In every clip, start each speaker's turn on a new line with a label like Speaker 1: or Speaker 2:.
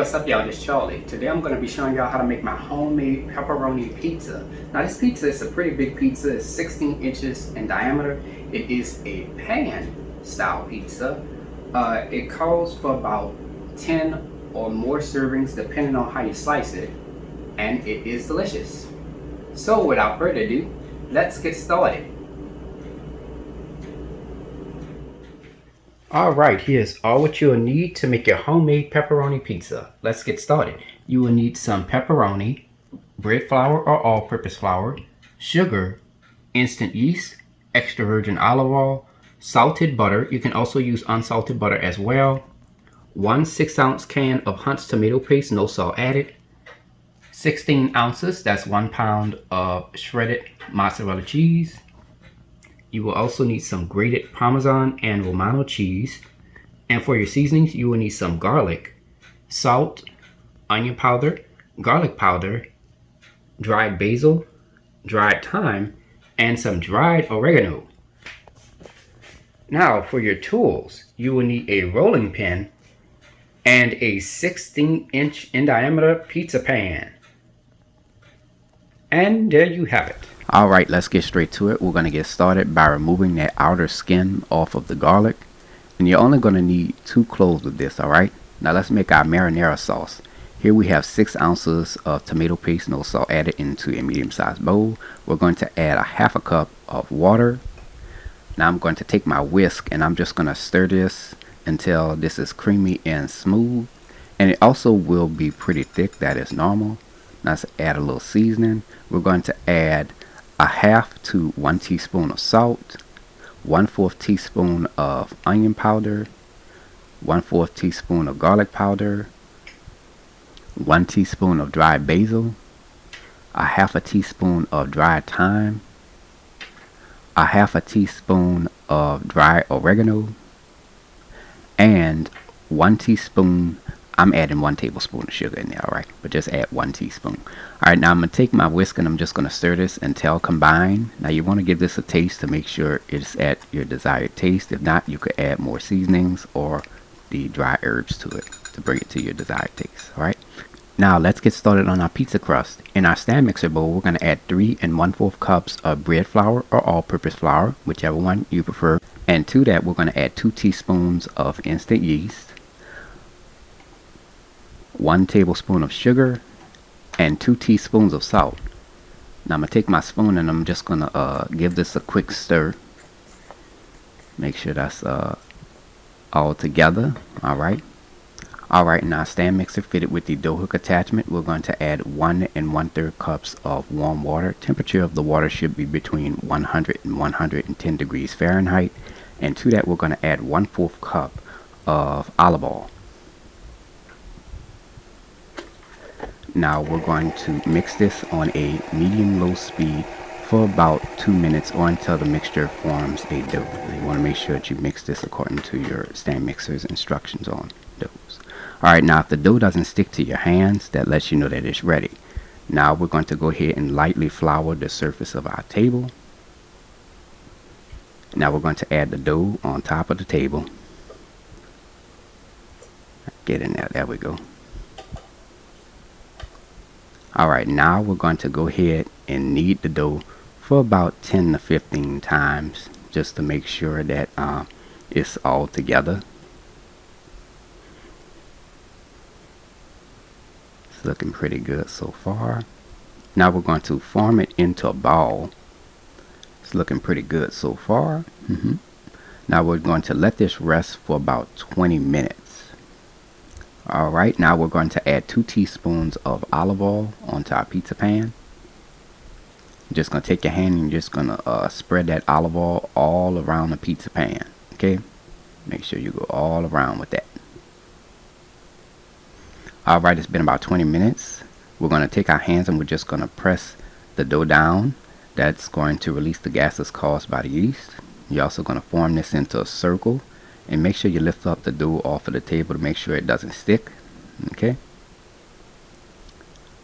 Speaker 1: what's up y'all, this is Charlie. Today I'm going to be showing y'all how to make my homemade pepperoni pizza. Now this pizza is a pretty big pizza. It's 16 inches in diameter. It is a pan style pizza. It calls for about 10 or more servings depending on how you slice it, and it is delicious. So without further ado, let's get started. Alright, here's all what you'll need to make your homemade pepperoni pizza. Let's get started. You will need some pepperoni, bread flour or all-purpose flour, sugar, instant yeast, extra virgin olive oil, salted butter. You can also use unsalted butter as well. 1 6-ounce can of Hunt's tomato paste, no salt added. 16 ounces, that's 1 pound of shredded mozzarella cheese. You will also need some grated Parmesan and Romano cheese. And for your seasonings, you will need some garlic, salt, onion powder, garlic powder, dried basil, dried thyme, and some dried oregano. Now for your tools, you will need a rolling pin and a 16-inch in diameter pizza pan. And there you have it.
Speaker 2: Alright, let's get straight to it. We're going to get started by removing that outer skin off of the garlic. And you're only going to need 2 cloves of this, alright? Now let's make our marinara sauce. Here we have 6 ounces of tomato paste, no salt added, into a medium-sized bowl. We're going to add a half a cup of water. Now I'm going to take my whisk and I'm just going to stir this until this is creamy and smooth. And it also will be pretty thick, that is normal. Now let's add a little seasoning. We're going to add a half to 1 teaspoon of salt, 1/4 teaspoon of onion powder, 1/4 teaspoon of garlic powder, 1 teaspoon of dried basil, a half a teaspoon of dried thyme, a half a teaspoon of dried oregano, and 1 teaspoon. I'm adding 1 tablespoon of sugar in there, alright? But just add 1 teaspoon. Alright, now I'm going to take my whisk and I'm just going to stir this until combined. Now you want to give this a taste to make sure it's at your desired taste. If not, you could add more seasonings or the dry herbs to it to bring it to your desired taste, alright? Now let's get started on our pizza crust. In our stand mixer bowl, we're going to add 3 1/4 cups of bread flour or all-purpose flour, whichever one you prefer. And to that, we're going to add 2 teaspoons of instant yeast, 1 tablespoon of sugar, and 2 teaspoons of salt. Now I'm going to take my spoon and I'm just going to give this a quick stir. Make sure that's all together. Alright. Alright, now stand mixer fitted with the dough hook attachment. We're going to add 1 1/3 cups of warm water. Temperature of the water should be between 100 and 110 degrees Fahrenheit. And to that, we're going to add 1/4 cup of olive oil. Now we're going to mix this on a medium-low speed for about 2 minutes or until the mixture forms a dough. You want to make sure that you mix this according to your stand mixer's instructions on doughs. Alright, now if the dough doesn't stick to your hands, that lets you know that it's ready. Now we're going to go ahead and lightly flour the surface of our table. Now we're going to add the dough on top of the table. Get in there, there we go. Alright, now we're going to go ahead and knead the dough for about 10 to 15 times just to make sure that it's all together. It's looking pretty good so far. Now we're going to form it into a ball. It's looking pretty good so far. Now we're going to let this rest for about 20 minutes. Alright, now we're going to add 2 teaspoons of olive oil onto our pizza pan. You're just going to take your hand and you're just going to spread that olive oil all around the pizza pan. Okay? Make sure you go all around with that. Alright, it's been about 20 minutes. We're going to take our hands and we're just going to press the dough down. That's going to release the gases caused by the yeast. You're also going to form this into a circle. And make sure you lift up the dough off of the table to make sure it doesn't stick. Okay.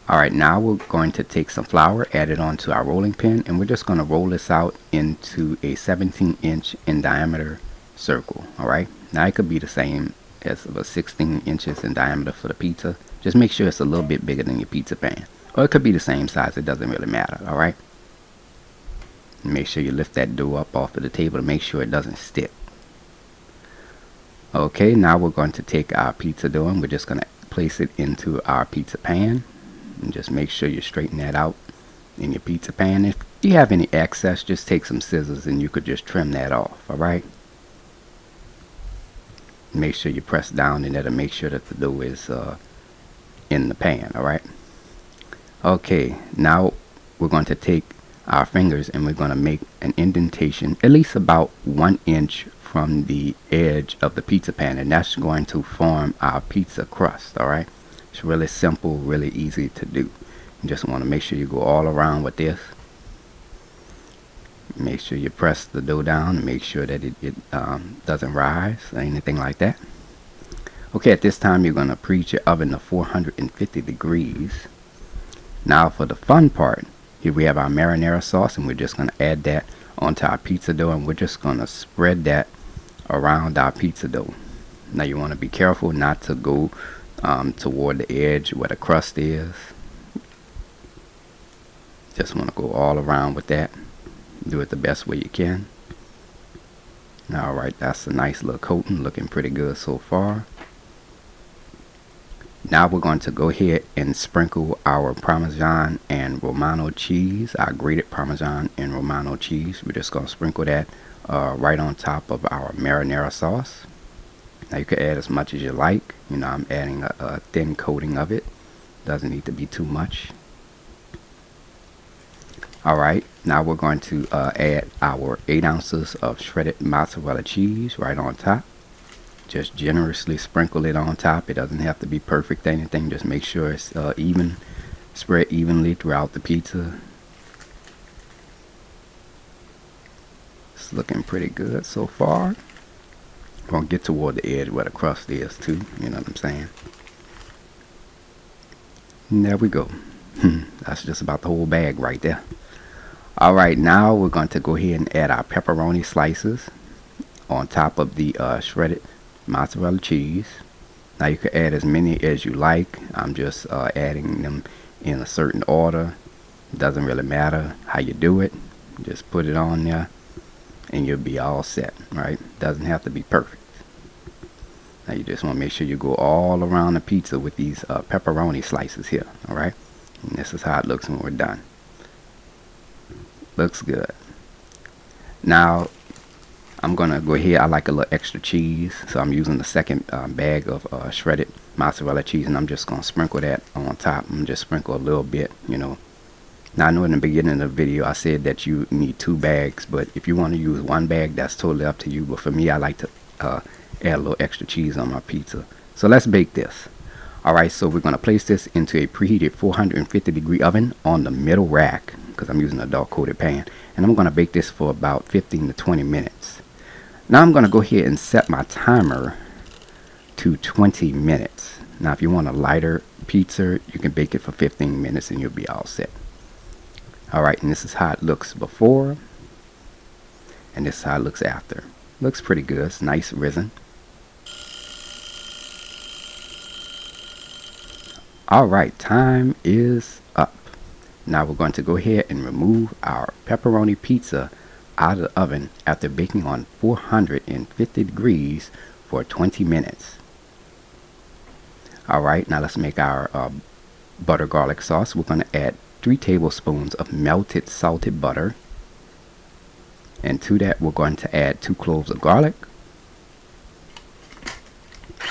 Speaker 2: Alright, now we're going to take some flour, add it onto our rolling pin, and we're just going to roll this out into a 17-inch in diameter circle. Alright. Now it could be the same It's about 16 inches in diameter for the pizza. Just make sure it's a little bit bigger than your pizza pan. Or it could be the same size, it doesn't really matter, alright? Make sure you lift that dough up off of the table to make sure it doesn't stick. Okay, now we're going to take our pizza dough and we're just going to place it into our pizza pan. And just make sure you straighten that out in your pizza pan. If you have any excess, just take some scissors and you could just trim that off, alright? Make sure you press down in there to make sure that the dough is in the pan, alright? Okay, now we're going to take our fingers and we're going to make an indentation at least about 1 inch from the edge of the pizza pan, and that's going to form our pizza crust, alright? It's really simple, really easy to do. You just want to make sure you go all around with this. Make sure you press the dough down and make sure that it doesn't rise or anything like that. Okay, at this time you're going to preheat your oven to 450 degrees. Now for the fun part, here we have our marinara sauce, and we're just going to add that onto our pizza dough, and we're just going to spread that around our pizza dough. Now you want to be careful not to go toward the edge where the crust is. Just want to go all around with that. Do it the best way you can. Alright, that's a nice little coating, looking pretty good so far. Now we're going to go ahead and sprinkle our Parmesan and Romano cheese, our grated Parmesan and Romano cheese. We're just going to sprinkle that right on top of our marinara sauce. Now you can add as much as you like. You know, I'm adding a thin coating of it. Doesn't need to be too much. Alright, now we're going to add our 8 ounces of shredded mozzarella cheese right on top. Just generously sprinkle it on top. It doesn't have to be perfect or anything. Just make sure it's even, spread evenly throughout the pizza. It's looking pretty good so far. We're going to get toward the edge where the crust is too. You know what I'm saying? And there we go. That's just about the whole bag right there. Alright, now we're going to go ahead and add our pepperoni slices on top of the shredded mozzarella cheese. Now you can add as many as you like. I'm just adding them in a certain order. It doesn't really matter how you do it. Just put it on there and you'll be all set, right? Doesn't have to be perfect. Now you just want to make sure you go all around the pizza with these pepperoni slices here, alright? And this is how it looks when we're done. Looks good. Now I'm gonna go ahead. I like a little extra cheese, so I'm using the second bag of shredded mozzarella cheese, and I'm just gonna sprinkle that on top. I'm just sprinkle a little bit, you know. Now I know in the beginning of the video I said that you need 2 bags, but if you want to use 1 bag, that's totally up to you. But for me, I like to add a little extra cheese on my pizza. So let's bake this. Alright, so we're gonna place this into a preheated 450 degree oven on the middle rack, because I'm using a dark coated pan, and I'm gonna bake this for about 15 to 20 minutes. Now I'm going to go ahead and set my timer to 20 minutes. Now if you want a lighter pizza, you can bake it for 15 minutes and you'll be all set. Alright, and this is how it looks before, and this is how it looks after. Looks pretty good. It's nice risen. Alright, time is up. Now we're going to go ahead and remove our pepperoni pizza out of the oven after baking on 450 degrees for 20 minutes. Alright, now let's make our butter garlic sauce. We're going to add 3 tablespoons of melted salted butter, and to that we're going to add 2 cloves of garlic.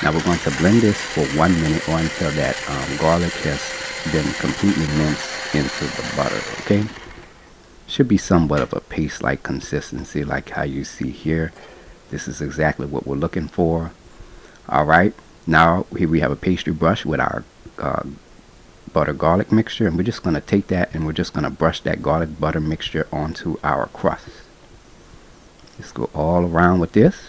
Speaker 2: Now we're going to blend this for 1 minute or until that garlic has been completely minced into the butter. Okay, should be somewhat of a paste-like consistency, like how you see here. This is exactly what we're looking for. Alright, now here we have a pastry brush with our butter garlic mixture, and we're just going to take that and we're just going to brush that garlic butter mixture onto our crust. Just go all around with this,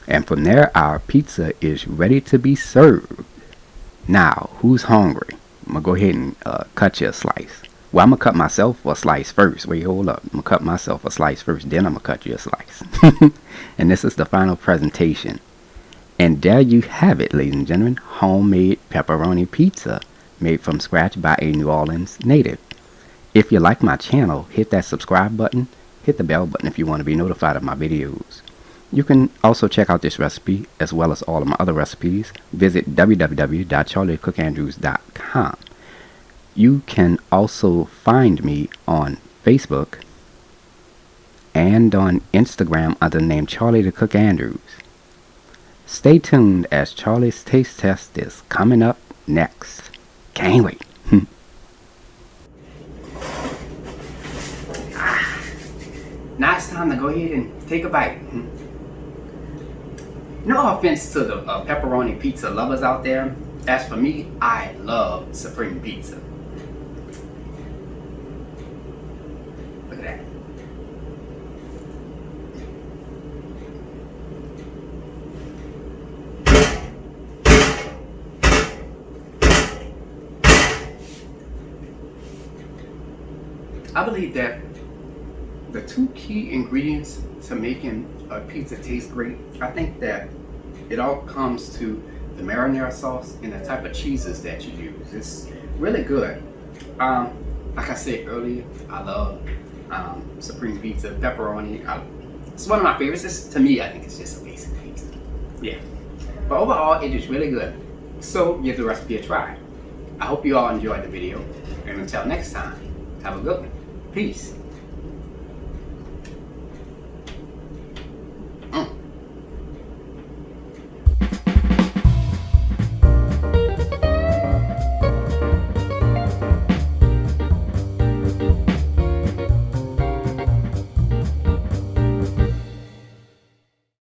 Speaker 2: and from there our pizza is ready to be served. Now who's hungry? I'm gonna go ahead and cut you a slice. Well, I'm gonna cut myself a slice first. Wait, hold up. I'm gonna cut myself a slice first, then I'm gonna cut you a slice. And this is the final presentation. And there you have it, ladies and gentlemen, homemade pepperoni pizza made from scratch by a New Orleans native. If you like my channel, hit that subscribe button, hit the bell button if you want to be notified of my videos. You can also check out this recipe as well as all of my other recipes. Visit www.charliethecookandrews.com. You can also find me on Facebook and on Instagram under the name Charlie the Cook Andrews. Stay tuned as Charlie's Taste Test is coming up next. Can't wait.
Speaker 1: Now it's time to go ahead and take a bite. No offense to the pepperoni pizza lovers out there. As for me, I love supreme pizza. Look at that. I believe that the two key ingredients to making a pizza taste great, I think that it all comes to the marinara sauce and the type of cheeses that you use. It's really good. Like I said earlier, I love supreme pizza, pepperoni. It's one of my favorites. To me, I think it's just a basic pizza. Yeah. But overall, it is really good. So give the recipe a try. I hope you all enjoyed the video. And until next time, have a good one. Peace.